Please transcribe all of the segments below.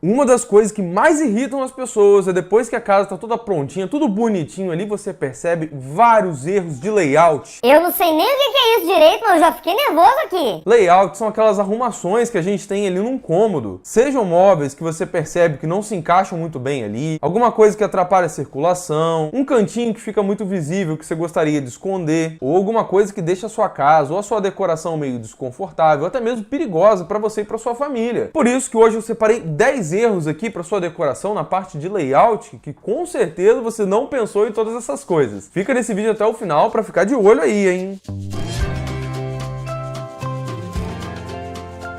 Uma das coisas que mais irritam as pessoas é depois que a casa tá toda prontinha, tudo bonitinho ali, você percebe vários erros de layout. Eu não sei nem o que é isso direito, mas eu já fiquei nervoso aqui. Layout são aquelas arrumações que a gente tem ali num cômodo. Sejam móveis que você percebe que não se encaixam muito bem ali, alguma coisa que atrapalha a circulação, um cantinho que fica muito visível que você gostaria de esconder, ou alguma coisa que deixa a sua casa ou a sua decoração meio desconfortável, ou até mesmo perigosa para você e para sua família. Por isso que hoje eu separei 10 erros aqui para sua decoração na parte de layout, que com certeza você não pensou em todas essas coisas. Fica nesse vídeo até o final para ficar de olho aí, hein?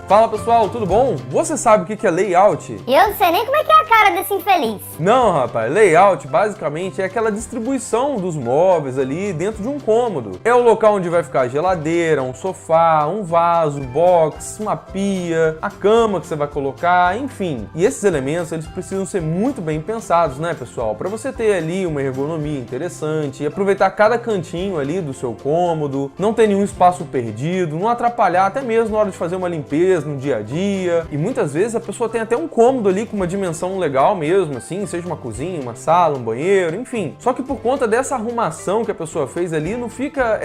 Fala pessoal, tudo bom? Você sabe o que é layout? Eu não sei nem como é que é a cara desse infeliz. Não, rapaz, layout basicamente é aquela distribuição dos móveis ali dentro de um cômodo. É o local onde vai ficar a geladeira, um sofá, um vaso, box, uma pia, a cama que você vai colocar, enfim. E esses elementos, eles precisam ser muito bem pensados, né, pessoal? Para você ter ali uma ergonomia interessante e aproveitar cada cantinho ali do seu cômodo, não ter nenhum espaço perdido, não atrapalhar até mesmo na hora de fazer uma limpeza no dia a dia. E muitas vezes a pessoa tem até um cômodo ali com uma dimensão legal mesmo, assim, seja uma cozinha, uma sala, um banheiro, enfim. Só que por conta dessa arrumação que a pessoa fez ali, não fica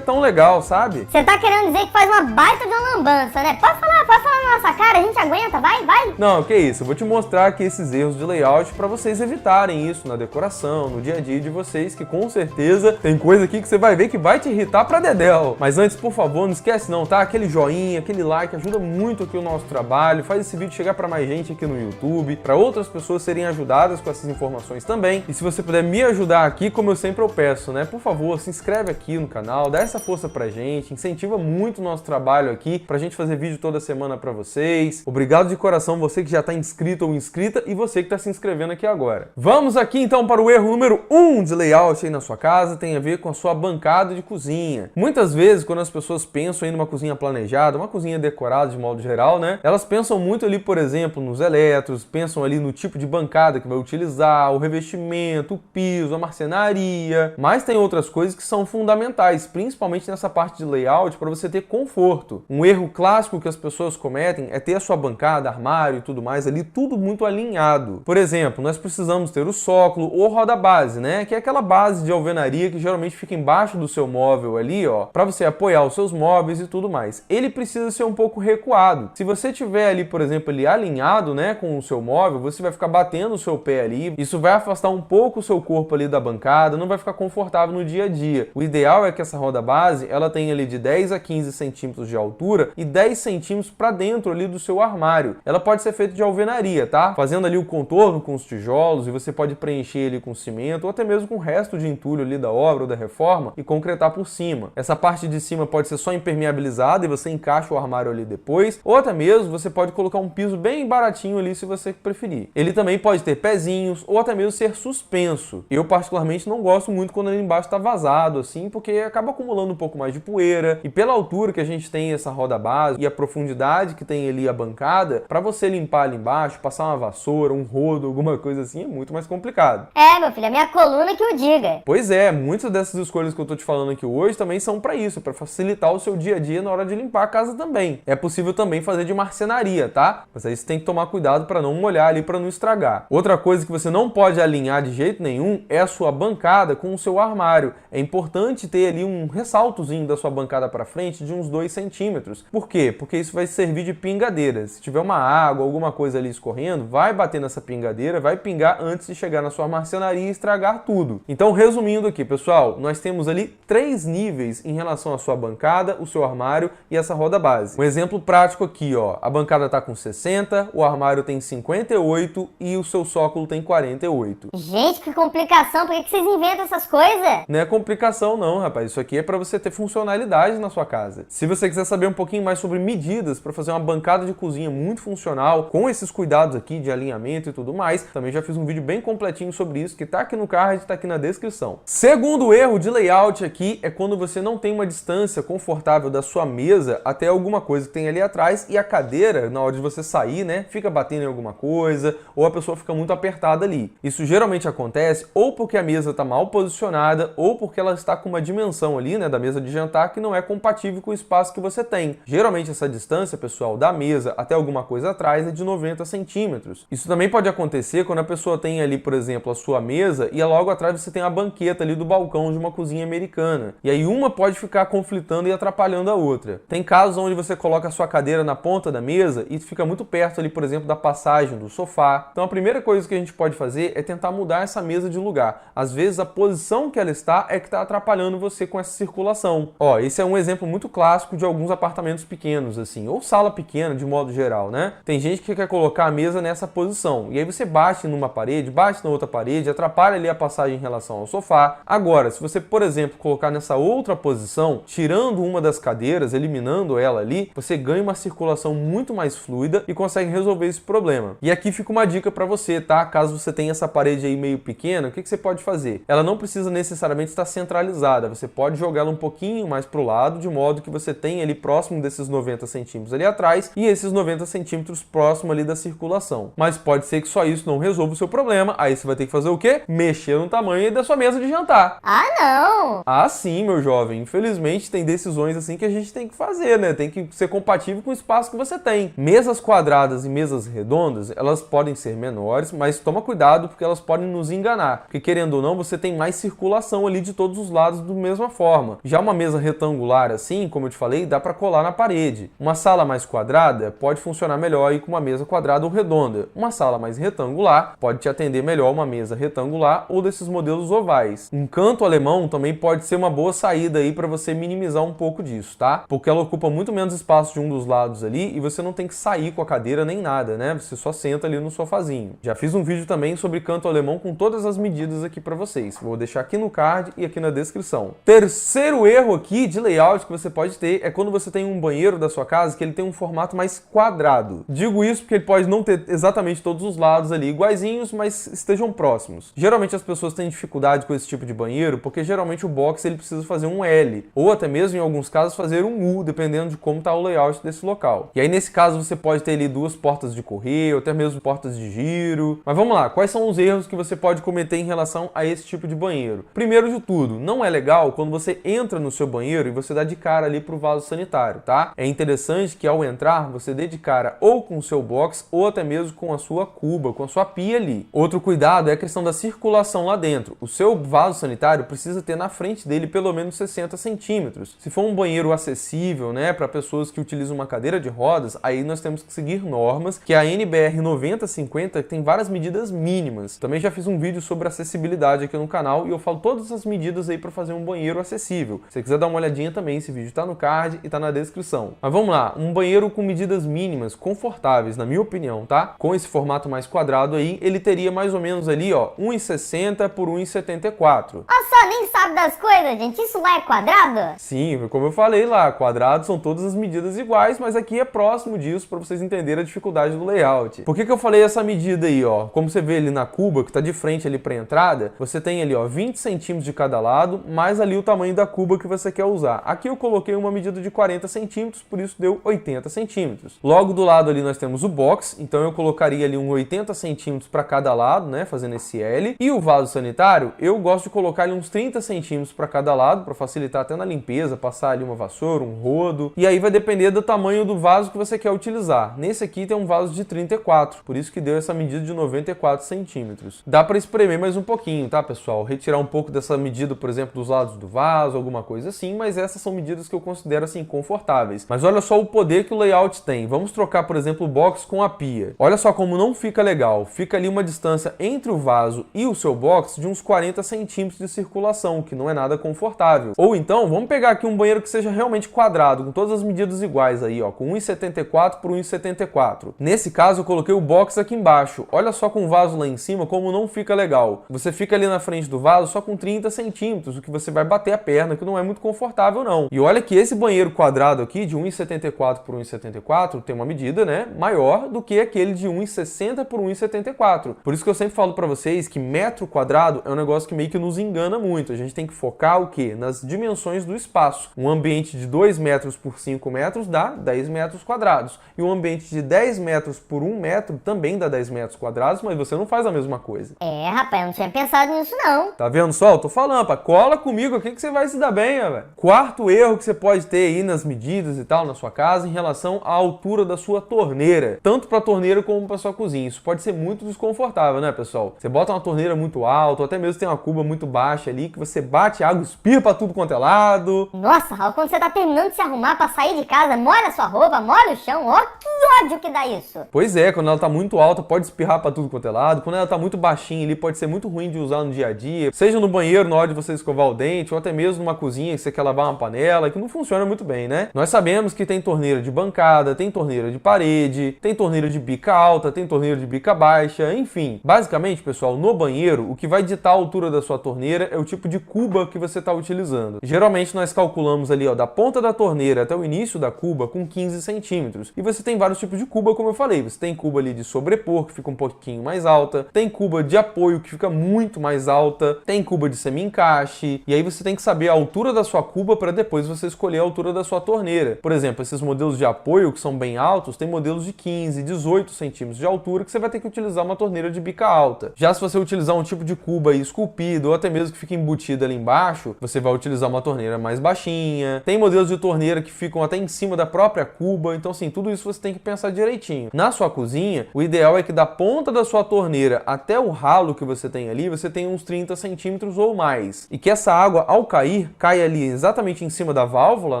tão legal, sabe? Você tá querendo dizer que faz uma baita de uma lambança, né? Pode falar na nossa cara, a gente aguenta, vai. Não, que isso, eu vou te mostrar aqui esses erros de layout para vocês evitarem isso na decoração, no dia a dia de vocês, que com certeza tem coisa aqui que você vai ver que vai te irritar pra dedéu. Mas antes, por favor, não esquece não, tá? Aquele joinha, aquele like ajuda muito aqui o nosso trabalho, faz esse vídeo chegar para mais gente aqui no YouTube, para outras pessoas serem ajudadas com essas informações também. E se você puder me ajudar aqui, como eu sempre peço, né? Por favor, se inscreve aqui no canal, dá essa força pra gente, incentiva muito o nosso trabalho aqui, pra gente fazer vídeo toda semana pra vocês. Obrigado de coração você que já tá inscrito ou inscrita e você que tá se inscrevendo aqui agora. Vamos aqui então para o erro número 1 de layout aí na sua casa, tem a ver com a sua bancada de cozinha. Muitas vezes, quando as pessoas pensam em uma cozinha planejada, uma cozinha decorada de modo geral, né? Elas pensam muito ali, por exemplo, nos eletros, pensam ali no tipo de bancada que vai utilizar, o revestimento, o piso, a marcenaria, mas tem outras coisas que são fundamentais, principalmente nessa parte de layout, para você ter conforto. Um erro clássico que as pessoas cometem é ter a sua bancada, armário e tudo mais ali, tudo muito alinhado. Por exemplo, nós precisamos ter o sócolo ou roda base, né? Que é aquela base de alvenaria que geralmente fica embaixo do seu móvel ali, ó, para você apoiar os seus móveis e tudo mais. Ele precisa ser um pouco recuado. Se você tiver ali, por exemplo, ele alinhado, né, com o seu móvel, você vai ficar batendo o seu pé ali, isso vai afastar um pouco o seu corpo ali da bancada, não vai ficar confortável no dia a dia. O ideal é que essa roda base, ela tenha ali de 10 a 15 centímetros de altura e 10 centímetros para dentro ali do seu armário. Ela pode ser feita de alvenaria, tá? Fazendo ali o contorno com os tijolos e você pode preencher ele com cimento ou até mesmo com o resto de entulho ali da obra ou da reforma e concretar por cima. Essa parte de cima pode ser só impermeabilizada e você encaixa o armário ali depois, ou até mesmo você pode colocar um piso bem baratinho ali se você preferir. Ele também pode ter pezinhos ou até mesmo ser suspenso. Eu particularmente não gosto muito quando ali embaixo está vazado assim, porque acaba acumulando um pouco mais de poeira e pela altura que a gente tem essa roda base e a profundidade que tem ali a bancada, para você limpar ali embaixo, passar uma vassoura, um rodo, alguma coisa assim, é muito mais complicado. É, meu filho, a minha coluna que o diga. Pois é, muitas dessas escolhas que eu tô te falando aqui hoje também são para isso, para facilitar o seu dia a dia na hora de limpar a casa também. É possível também fazer de marcenaria, tá? Mas aí você tem que tomar cuidado para não molhar ali, para não estragar. Outra coisa que você não pode alinhar de jeito nenhum é a sua bancada com o seu armário. É importante ter ali um ressaltozinho da sua bancada para frente de uns 2 centímetros. Por quê? Porque isso vai servir de pingadeira. Se tiver uma água, alguma coisa ali escorrendo, vai bater nessa pingadeira, vai pingar antes de chegar na sua marcenaria e estragar tudo. Então, resumindo aqui, pessoal, nós temos ali 3 níveis em relação à sua bancada, o seu armário e essa roda base. Um exemplo prático aqui, ó, a bancada tá com 60, o armário tem 58 e o seu sócolo tem 48. Gente, que complicação, por que vocês inventam essas coisas? Não é complicação não, rapaz, isso aqui é para você ter funcionalidade na sua casa. Se você quiser saber um pouquinho mais sobre medidas para fazer uma bancada de cozinha muito funcional, com esses cuidados aqui de alinhamento e tudo mais, também já fiz um vídeo bem completinho sobre isso, que tá aqui no card e tá aqui na descrição. Segundo erro de layout aqui é quando você não tem uma distância confortável da sua mesa até alguma coisa que tem ali atrás e a cadeira, na hora de você sair, né, fica batendo em alguma coisa ou a pessoa fica muito apertada ali. Isso geralmente acontece ou porque a mesa está mal posicionada ou porque ela está com uma dimensão ali, né, da mesa de jantar que não é compatível com o espaço que você tem. Geralmente essa distância, pessoal, da mesa até alguma coisa atrás laterais é de 90 centímetros. Isso também pode acontecer quando a pessoa tem ali, por exemplo, a sua mesa e logo atrás você tem a banqueta ali do balcão de uma cozinha americana. E aí uma pode ficar conflitando e atrapalhando a outra. Tem casos onde você coloca a sua cadeira na ponta da mesa e fica muito perto ali, por exemplo, da passagem do sofá. Então a primeira coisa que a gente pode fazer é tentar mudar essa mesa de lugar. Às vezes a posição que ela está é que está atrapalhando você com essa circulação. Ó, esse é um exemplo muito clássico de alguns apartamentos pequenos, assim, ou sala pequena de modo geral, né? Tem gente que quer colocar a mesa nessa posição, e aí você bate numa parede, bate na outra parede, atrapalha ali a passagem em relação ao sofá. Agora, se você, por exemplo, colocar nessa outra posição, tirando uma das cadeiras, eliminando ela ali, você ganha uma circulação muito mais fluida e consegue resolver esse problema. E aqui fica uma dica para você, tá? Caso você tenha essa parede aí meio pequena, o que você pode fazer? Ela não precisa necessariamente estar centralizada, você pode jogá-la um pouquinho mais para o lado, de modo que você tenha ali próximo desses 90 centímetros ali atrás e esses 90 centímetros próximo ali da circulação. Mas pode ser que só isso não resolva o seu problema, aí você vai ter que fazer o quê? Mexer no tamanho da sua mesa de jantar. Ah, não! Ah, sim, meu jovem. Infelizmente tem decisões assim que a gente tem que fazer, né? Tem que ser compatível com o espaço que você tem. Mesas quadradas e mesas redondas, elas podem ser menores, mas toma cuidado porque elas podem nos enganar. Porque querendo ou não, você tem mais circulação ali de todos os lados da mesma forma. Já uma mesa retangular assim, como eu te falei, dá para colar na parede. Uma sala mais quadrada pode funcionar melhor aí com uma mesa quadrada ou redonda. Uma sala mais retangular pode te atender melhor uma mesa retangular ou desses modelos ovais. Um canto alemão também pode ser uma boa saída aí para você minimizar um pouco disso, tá? Porque ela ocupa muito menos espaço de um dos lados ali e você não tem que sair com a cadeira nem nada, né? Você só senta ali no sofazinho. Já fiz um vídeo também sobre canto alemão com todas as medidas aqui para vocês. Vou deixar aqui no card e aqui na descrição. Terceiro erro aqui de layout que você pode ter é quando você tem um banheiro da sua casa que ele tem um formato mais quadrado. Digo isso porque ele pode não ter exatamente todos os lados ali iguaizinhos, mas estejam próximos. Geralmente as pessoas têm dificuldade com esse tipo de banheiro porque geralmente o box ele precisa fazer um L ou até mesmo em alguns casos fazer um U, dependendo de como está o layout desse local. E aí nesse caso você pode ter ali duas portas de correio, ou até mesmo portas de giro. Mas vamos lá, quais são os erros que você pode cometer em relação a esse tipo de banheiro? Primeiro de tudo, não é legal quando você entra no seu banheiro e você dá de cara ali pro vaso sanitário, tá? É interessante que ao entrar você dê de cara ou com o seu box ou até mesmo com a sua cuba, com a sua pia ali. Outro cuidado é a questão da circulação lá dentro. O seu vaso sanitário precisa ter na frente dele pelo menos 60 centímetros. Se for um banheiro acessível, né, para pessoas que utilizam uma cadeira de rodas, aí nós temos que seguir normas, que é a NBR 9050 tem várias medidas mínimas. Também já fiz um vídeo sobre acessibilidade aqui no canal e eu falo todas as medidas aí para fazer um banheiro acessível. Se você quiser dar uma olhadinha também, esse vídeo tá no card e tá na descrição. Mas vamos lá, um banheiro com medidas mínimas, confortáveis, na minha opinião, tá? Com esse formato mais quadrado aí, ele teria mais ou menos ali, ó, 1,60 por 1,74. Olha só, nem sabe das coisas, gente. Isso lá é quadrado? Sim, como eu falei lá, quadrados são todas as medidas iguais, mas aqui é próximo disso para vocês entenderem a dificuldade do layout. Por que eu falei essa medida aí, ó? Como você vê ali na cuba, que tá de frente ali para a entrada, você tem ali, ó, 20 centímetros de cada lado, mais ali o tamanho da cuba que você quer usar. Aqui eu coloquei uma medida de 40 centímetros, por isso deu 80 centímetros. Logo do lado ali nós temos o box, então eu colocaria ali uns 80 centímetros para cada lado, né, fazendo esse L. E o vaso sanitário, eu gosto de colocar ali uns 30 centímetros para cada lado, para facilitar até na limpeza, passar ali uma vassoura, um rodo. E aí vai depender do tamanho do vaso que você quer utilizar. Nesse aqui tem um vaso de 34, por isso que deu essa medida de 94 centímetros. Dá para espremer mais um pouquinho, tá, pessoal? Retirar um pouco dessa medida, por exemplo, dos lados do vaso, alguma coisa assim, mas essas são medidas que eu considero assim confortáveis. Mas olha só o poder que o layout tem. Vamos trocar, por exemplo, o box com a pia. Olha só como não fica legal. Fica ali uma distância entre o vaso e o seu box de uns 40 centímetros de circulação, que não é nada confortável. Ou então, vamos pegar aqui um banheiro que seja realmente quadrado, com todas as medidas iguais aí, ó, com 1,74 por 1,74. Nesse caso, eu coloquei o box aqui embaixo. Olha só com o vaso lá em cima como não fica legal. Você fica ali na frente do vaso só com 30 centímetros, o que você vai bater a perna, que não é muito confortável não. E olha que esse banheiro quadrado aqui, de 1,74 por 1,74, tem uma medida, né, maior do que aquele de 1,60 por 1,74. Por isso que eu sempre falo pra vocês que metro quadrado é um negócio que meio que nos engana muito. A gente tem que focar o quê? Nas dimensões do espaço. Um ambiente de 2 metros por 5 metros dá 10 metros quadrados. E um ambiente de 10 metros por 1 metro também dá 10 metros quadrados, mas você não faz a mesma coisa. É, rapaz, eu não tinha pensado nisso não. Tá vendo só? Eu tô falando, pá, cola comigo aqui que você vai se dar bem, velho. Quarto erro que você pode ter aí nas medidas e tal na sua casa em relação à altura da sua torneira. torneira, tanto para a torneira como para sua cozinha. Isso pode ser muito desconfortável, né, pessoal? Você bota uma torneira muito alta, ou até mesmo tem uma cuba muito baixa ali, que você bate água, espirra para tudo quanto é lado. Nossa, Raul, quando você tá terminando de se arrumar pra sair de casa, molha sua roupa, molha o chão, ó, que ódio que dá isso. Pois é, quando ela tá muito alta, pode espirrar para tudo quanto é lado. Quando ela tá muito baixinha ali, pode ser muito ruim de usar no dia a dia. Seja no banheiro, na hora de você escovar o dente, ou até mesmo numa cozinha que você quer lavar uma panela, que não funciona muito bem, né? Nós sabemos que tem torneira de bancada, tem torneira de parede, tem torneira de bica alta, tem torneira de bica baixa, enfim. Basicamente, pessoal, no banheiro, o que vai ditar a altura da sua torneira é o tipo de cuba que você está utilizando. Geralmente nós calculamos ali, ó, da ponta da torneira até o início da cuba com 15 centímetros. E você tem vários tipos de cuba, como eu falei. Você tem cuba ali de sobrepor, que fica um pouquinho mais alta. Tem cuba de apoio, que fica muito mais alta. Tem cuba de semi-encaixe. E aí você tem que saber a altura da sua cuba para depois você escolher a altura da sua torneira. Por exemplo, esses modelos de apoio, que são bem altos, tem modelos de 15, 18 centímetros de altura, que você vai ter que utilizar uma torneira de bica alta. Já se você utilizar um tipo de cuba aí esculpido, ou até mesmo que fica embutida ali embaixo, você vai utilizar uma torneira mais baixinha. Tem modelos de torneira que ficam até em cima da própria cuba, então assim, tudo isso você tem que pensar direitinho. Na sua cozinha, o ideal é que da ponta da sua torneira até o ralo que você tem ali, você tem uns 30 centímetros ou mais. E que essa água, ao cair, cai ali exatamente em cima da válvula,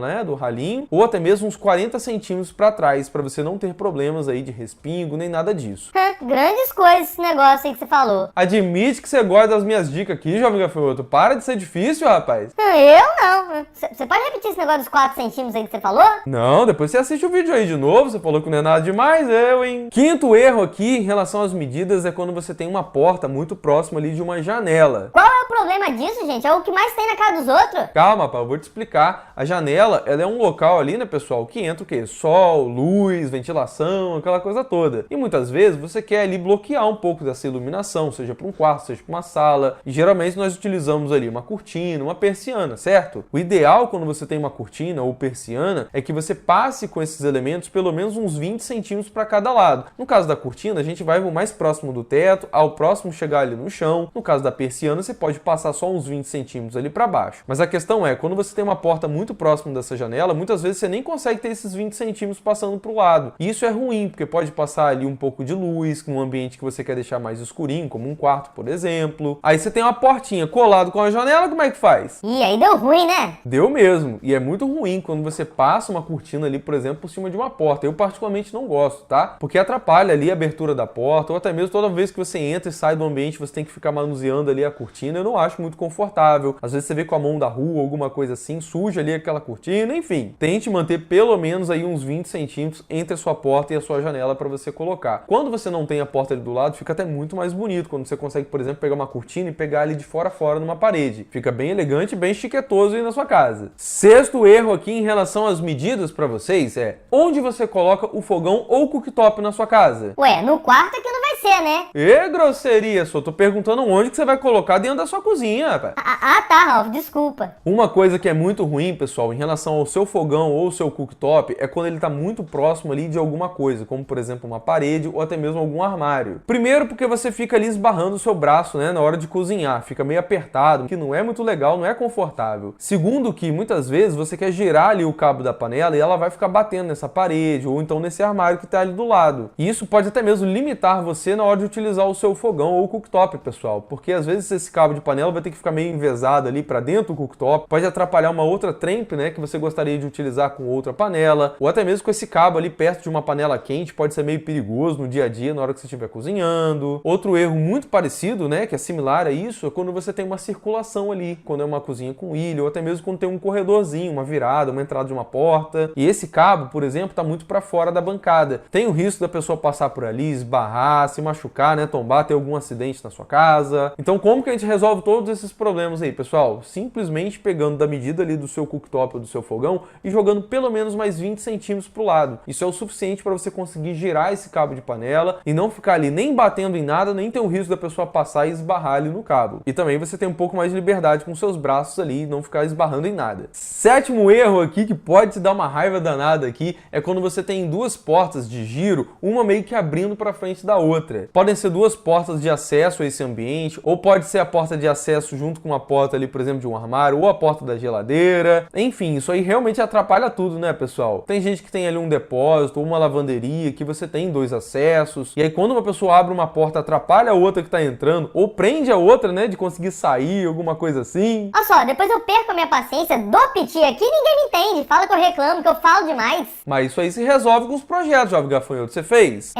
né, do ralinho, ou até mesmo uns 40 centímetros para trás, para você não ter problemas aí de respingo, nem nada disso. Grandes coisas esse negócio aí que você falou. Admite que você gosta das minhas dicas aqui, jovem gafanhoto. Para de ser difícil, rapaz. Eu não. Você pode repetir esse negócio dos 4 centímetros aí que você falou? Não, depois você assiste o vídeo aí de novo, você falou que não é nada demais, hein? Quinto erro aqui em relação às medidas é quando você tem uma porta muito próxima ali de uma janela. Qual é o problema disso, gente? É o que mais tem na cara dos outros. Calma, pá, eu vou te explicar. A janela, ela é um local ali, né, pessoal, que entra o quê? Sol, luz, ventilação, aquela coisa toda. E muitas vezes você quer ali bloquear um pouco dessa iluminação, seja para um quarto, seja para uma sala. E geralmente nós utilizamos ali uma cortina, uma persiana, certo? O ideal quando você tem uma cortina ou persiana é que você passe com esses elementos pelo menos uns 20 centímetros para cada lado. No caso da cortina, a gente vai o mais próximo do teto, ao próximo chegar ali no chão. No caso da persiana, você pode passar só uns 20 centímetros ali para baixo. Mas a questão é, quando você tem uma porta muito próxima dessa janela, muitas vezes você nem consegue ter esses 20 centímetros passando para o lado. E isso é ruim, porque pode passar ali um pouco de luz, num ambiente que você quer deixar mais escurinho, como um quarto, por exemplo. Aí você tem uma portinha colado com a janela, como é que faz? Ih, aí deu ruim, né? Deu mesmo. E é muito ruim quando você passa uma cortina ali, por exemplo, por cima de uma porta. Eu particularmente não gosto, tá? Porque atrapalha ali a abertura da porta, ou até mesmo toda vez que você entra e sai do ambiente, você tem que ficar manuseando ali a cortina. Eu não acho muito confortável. Às vezes você vê com a mão da rua, alguma coisa assim, suja ali aquela cortina, enfim. Tente manter pelo menos aí uns 20 centímetros entre a sua porta e a sua janela para você colocar. Quando você não tem a porta ali do lado, fica até muito mais bonito, quando você consegue, por exemplo, pegar uma cortina e pegar ali de fora a fora numa parede. Fica bem elegante e bem chiquetoso aí na sua casa. Sexto erro aqui em relação às medidas para vocês é onde você coloca o fogão ou cooktop na sua casa. Ué, no quarto aqui não vai ser, né? Ê, grosseria, só tô perguntando onde que você vai colocar dentro da sua cozinha, rapaz. Tá, Ralf, desculpa. Uma coisa que é muito ruim, pessoal, em relação ao seu fogão ou seu cooktop é quando ele tá muito próximo ali de alguma coisa, como por exemplo uma parede ou até mesmo algum armário. Primeiro porque você fica ali esbarrando o seu braço, né, na hora de cozinhar, fica meio apertado, que não é muito legal, não é confortável. Segundo que muitas vezes você quer girar ali o cabo da panela e ela vai ficar batendo nessa parede ou então nesse armário que tá ali do lado. E isso pode até mesmo limitar você na hora de utilizar o seu fogão ou cooktop, pessoal, porque às vezes esse cabo de panela vai ter que ficar meio envesado ali para dentro do cooktop, pode atrapalhar uma outra trempe, né, que você gostaria de utilizar com outra panela, ou até mesmo com esse cabo ali perto de uma panela quente, pode ser meio perigoso no dia a dia, na hora que você estiver cozinhando. Outro erro muito parecido, né, que é similar a isso, é quando você tem uma circulação ali, quando é uma cozinha com ilha, ou até mesmo quando tem um corredorzinho, uma virada, uma entrada de uma porta, e esse cabo, por exemplo, está muito para fora da bancada. Tem o risco da pessoa passar por ali, esbarrar, se machucar, né, tombar, ter algum acidente na sua casa. Então, como que a gente resolve todos esses problemas aí, pessoal? Simplesmente pegando da medida ali do seu cooktop ou do seu fogão e jogando pelo menos mais 20 centímetros pro lado. Isso é o suficiente para você conseguir girar esse cabo de panela e não ficar ali nem batendo em nada, nem ter o risco da pessoa passar e esbarrar ali no cabo. E também você tem um pouco mais de liberdade com seus braços ali e não ficar esbarrando em nada. Sétimo erro aqui, que pode te dar uma raiva danada aqui, é quando você tem duas portas de giro, uma meio que abrindo para frente da outra. outra. Podem ser duas portas de acesso a esse ambiente, ou pode ser a porta de acesso junto com uma porta ali, por exemplo, de um armário, ou a porta da geladeira. Enfim, isso aí realmente atrapalha tudo, né, pessoal? Tem gente que tem ali um depósito ou uma lavanderia que você tem dois acessos, e aí quando uma pessoa abre uma porta, atrapalha a outra que tá entrando, ou prende a outra, né, de conseguir sair, alguma coisa assim. Olha só, depois eu perco a minha paciência, dou piti aqui e ninguém me entende. Fala que eu reclamo, que eu falo demais. Mas isso aí se resolve com os projetos, Jovem Gafanhoto. Você fez?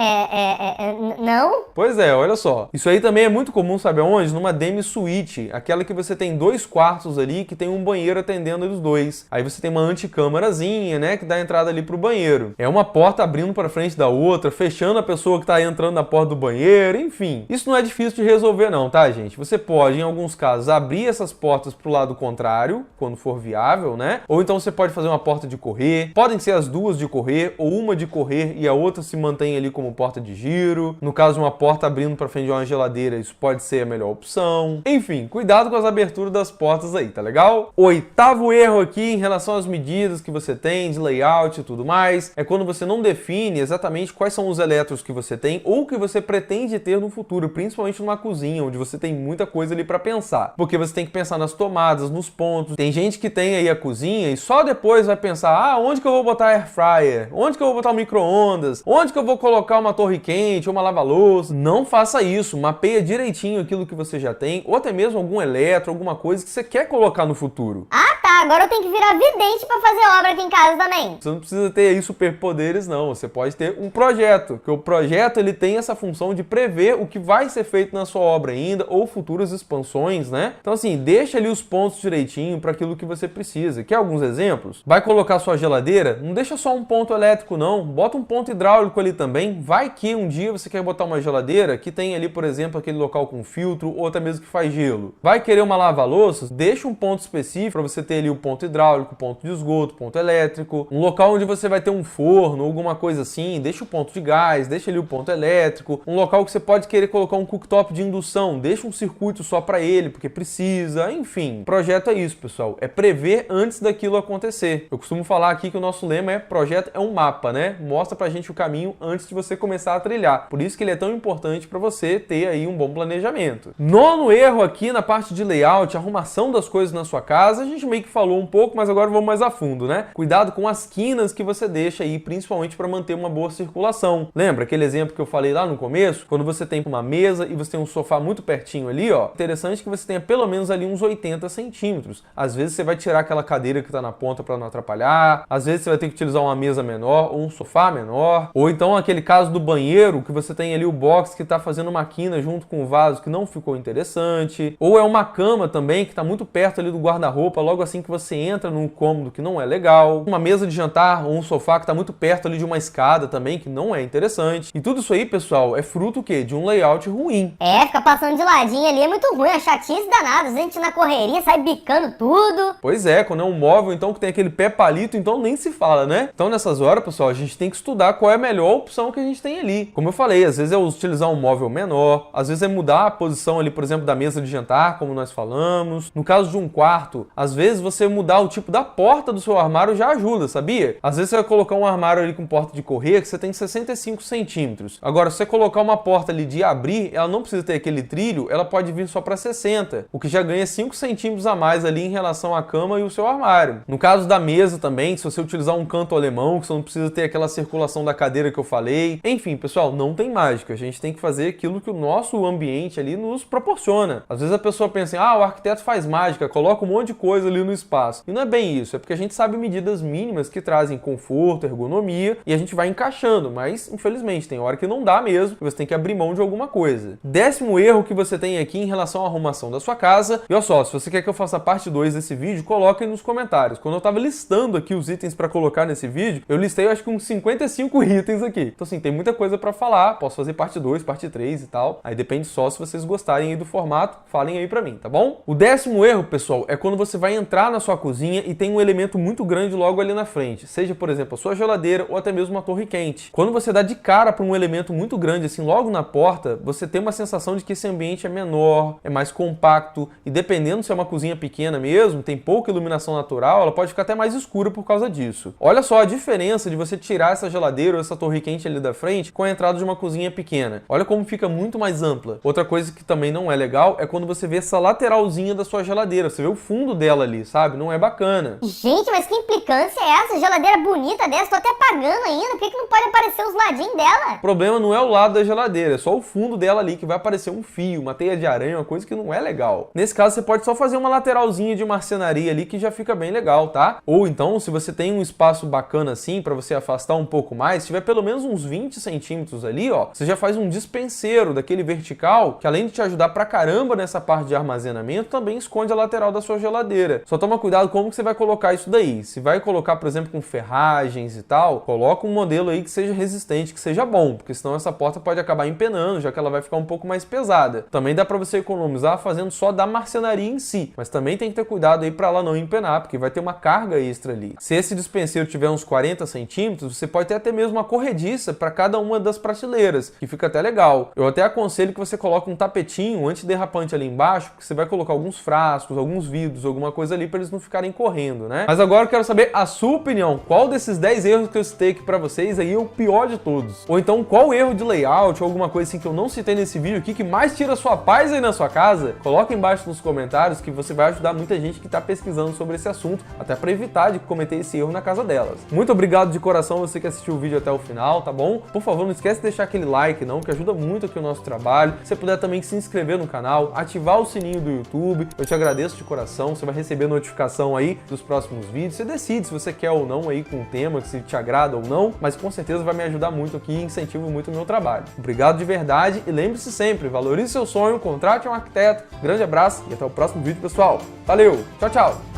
Não? Pois é, olha só. Isso aí também é muito comum, sabe aonde? Numa demi-suíte. Aquela que você tem 2 quartos ali, que tem um banheiro atendendo os dois. Aí você tem uma anticâmarazinha, né, que dá entrada ali pro banheiro. É uma porta abrindo pra frente da outra, fechando a pessoa que tá entrando na porta do banheiro, enfim. Isso não é difícil de resolver não, tá, gente? Você pode, em alguns casos, abrir essas portas pro lado contrário, quando for viável, né? Ou então você pode fazer uma porta de correr. Podem ser as duas de correr, ou uma de correr e a outra se mantém ali como porta de giro. No caso de uma porta abrindo pra frente de uma geladeira, isso pode ser a melhor opção. Enfim, cuidado com as aberturas das portas aí, tá legal? 8º erro aqui em relação às medidas que você tem de layout e tudo mais, é quando você não define exatamente quais são os elétrons que você tem ou que você pretende ter no futuro, principalmente numa cozinha, onde você tem muita coisa ali pra pensar. Porque você tem que pensar nas tomadas, nos pontos. Tem gente que tem aí a cozinha e só depois vai pensar, onde que eu vou botar air fryer? Onde que eu vou botar o micro-ondas? Onde que eu vou colocar uma torre quente ou uma lava-louça? Não faça isso, mapeia direitinho aquilo que você já tem, ou até mesmo algum eletro, alguma coisa que você quer colocar no futuro. Ah, tá, agora eu tenho que virar vidente pra fazer obra aqui em casa também. Você não precisa ter aí superpoderes, não. Você pode ter um projeto, que o projeto ele tem essa função de prever o que vai ser feito na sua obra ainda, ou futuras expansões, né? Então assim, deixa ali os pontos direitinho para aquilo que você precisa. Quer alguns exemplos? Vai colocar sua geladeira? Não deixa só um ponto elétrico, não. Bota um ponto hidráulico ali também. Vai que um dia você quer botar uma geladeira que tem ali, por exemplo, aquele local com filtro, ou até mesmo que faz gelo. Vai querer uma lava-louças? Deixa um ponto específico para você ter ali o ponto hidráulico, ponto de esgoto, ponto elétrico. Um local onde você vai ter um forno, alguma coisa assim, deixa o ponto de gás, deixa ali o ponto elétrico. Um local que você pode querer colocar um cooktop de indução, deixa um circuito só para ele, porque precisa. Enfim, projeto é isso, pessoal. É prever antes daquilo acontecer. Eu costumo falar aqui que o nosso lema é projeto é um mapa, né? Mostra pra gente o caminho antes de você começar a trilhar. Por isso que ele é tão importante para você ter aí um bom planejamento. 9º erro aqui na parte de layout, arrumação das coisas na sua casa, a gente meio que falou um pouco, mas agora vamos mais a fundo, né? Cuidado com as quinas que você deixa aí, principalmente para manter uma boa circulação. Lembra aquele exemplo que eu falei lá no começo? Quando você tem uma mesa e você tem um sofá muito pertinho ali, ó, interessante que você tenha pelo menos ali uns 80 centímetros. Às vezes você vai tirar aquela cadeira que tá na ponta para não atrapalhar, às vezes você vai ter que utilizar uma mesa menor ou um sofá menor, ou então aquele caso do banheiro que você tem ali o box que tá fazendo uma quina junto com o vaso que não ficou interessante, ou é uma cama também que tá muito perto ali do guarda-roupa, logo assim que você entra num cômodo que não é legal, uma mesa de jantar ou um sofá que tá muito perto ali de uma escada também que não é interessante. E tudo isso aí, pessoal, é fruto o quê? De um layout ruim. Ficar passando de ladinho ali é muito ruim, é chatice danada, a gente na correria sai bicando tudo. Pois é, quando é um móvel então que tem aquele pé palito, então nem se fala, né? Então nessas horas, pessoal, a gente tem que estudar qual é a melhor opção que a gente tem ali. Como eu falei, às vezes é utilizar um móvel menor, às vezes é mudar a posição ali, por exemplo, da mesa de jantar, como nós falamos. No caso de um quarto, às vezes você mudar o tipo da porta do seu armário já ajuda, sabia? Às vezes você vai colocar um armário ali com porta de correr que você tem 65 centímetros. Agora, se você colocar uma porta ali de abrir, ela não precisa ter aquele trilho, ela pode vir só para 60, o que já ganha 5 centímetros a mais ali em relação à cama e o seu armário. No caso da mesa também, se você utilizar um canto alemão, que você não precisa ter aquela circulação da cadeira que eu falei. Enfim, pessoal, não tem mágica. A gente tem que fazer aquilo que o nosso ambiente ali nos proporciona. Às vezes a pessoa pensa assim, o arquiteto faz mágica, coloca um monte de coisa ali no espaço. E não é bem isso, é porque a gente sabe medidas mínimas que trazem conforto, ergonomia, e a gente vai encaixando, mas infelizmente tem hora que não dá mesmo, e você tem que abrir mão de alguma coisa. 10º erro que você tem aqui em relação à arrumação da sua casa, e olha só, se você quer que eu faça a parte 2 desse vídeo, coloca aí nos comentários. Quando eu tava listando aqui os itens para colocar nesse vídeo, eu listei acho que uns 55 itens aqui. Então assim, tem muita coisa para falar, posso fazer parte 2, parte 3 e tal, aí depende só se vocês gostarem aí do formato, falem aí pra mim, tá bom? O 10º erro, pessoal, é quando você vai entrar na sua cozinha e tem um elemento muito grande logo ali na frente, seja, por exemplo, a sua geladeira ou até mesmo uma torre quente. Quando você dá de cara para um elemento muito grande assim logo na porta, você tem uma sensação de que esse ambiente é menor, é mais compacto e dependendo se é uma cozinha pequena mesmo, tem pouca iluminação natural, ela pode ficar até mais escura por causa disso. Olha só a diferença de você tirar essa geladeira ou essa torre quente ali da frente com a entrada de uma cozinha pequena. Olha como fica muito mais ampla. Outra coisa que também não é legal é quando você vê essa lateralzinha da sua geladeira, você vê o fundo dela ali, sabe? Não é bacana. Gente, mas que implicância é essa? Geladeira bonita dessa, tô até pagando ainda, por que não pode aparecer os ladinhos dela? O problema não é o lado da geladeira, é só o fundo dela ali que vai aparecer um fio, uma teia de aranha, uma coisa que não é legal. Nesse caso, você pode só fazer uma lateralzinha de marcenaria ali que já fica bem legal, tá? Ou então, se você tem um espaço bacana assim, pra você afastar um pouco mais, se tiver pelo menos uns 20 centímetros ali, ó, você já faz um dispenseiro daquele vertical, que além de te ajudar pra caramba nessa parte de armazenamento, também esconde a lateral da sua geladeira. Só toma cuidado como que você vai colocar isso daí. Se vai colocar, por exemplo, com ferragens e tal, coloca um modelo aí que seja resistente, que seja bom, porque senão essa porta pode acabar empenando, já que ela vai ficar um pouco mais pesada. Também dá pra você economizar fazendo só da marcenaria em si, mas também tem que ter cuidado aí pra ela não empenar, porque vai ter uma carga extra ali. Se esse dispenseiro tiver uns 40 centímetros, você pode ter até mesmo uma corrediça para cada uma das prateleiras, que fica até legal. Eu até aconselho que você coloque um tapetinho antiderrapante ali embaixo, porque você vai colocar alguns frascos, alguns vidros, alguma coisa ali para eles não ficarem correndo, né? Mas agora eu quero saber a sua opinião. Qual desses 10 erros que eu citei aqui para vocês aí é o pior de todos? Ou então qual erro de layout ou alguma coisa assim que eu não citei nesse vídeo aqui que mais tira sua paz aí na sua casa? Coloca embaixo nos comentários que você vai ajudar muita gente que está pesquisando sobre esse assunto, até para evitar de cometer esse erro na casa delas. Muito obrigado de coração você que assistiu o vídeo até o final, tá bom? Por favor, não esquece de deixar aquele like não, que ajuda muito aqui o nosso trabalho. Se você puder também se inscrever no canal, ativar o sininho do YouTube, eu te agradeço de coração, você vai receber notificação aí dos próximos vídeos. Você decide se você quer ou não aí com o tema, se te agrada ou não, mas com certeza vai me ajudar muito aqui e incentiva muito o meu trabalho. Obrigado de verdade e lembre-se sempre, valorize seu sonho, contrate um arquiteto. Grande abraço e até o próximo vídeo, pessoal. Valeu, tchau, tchau!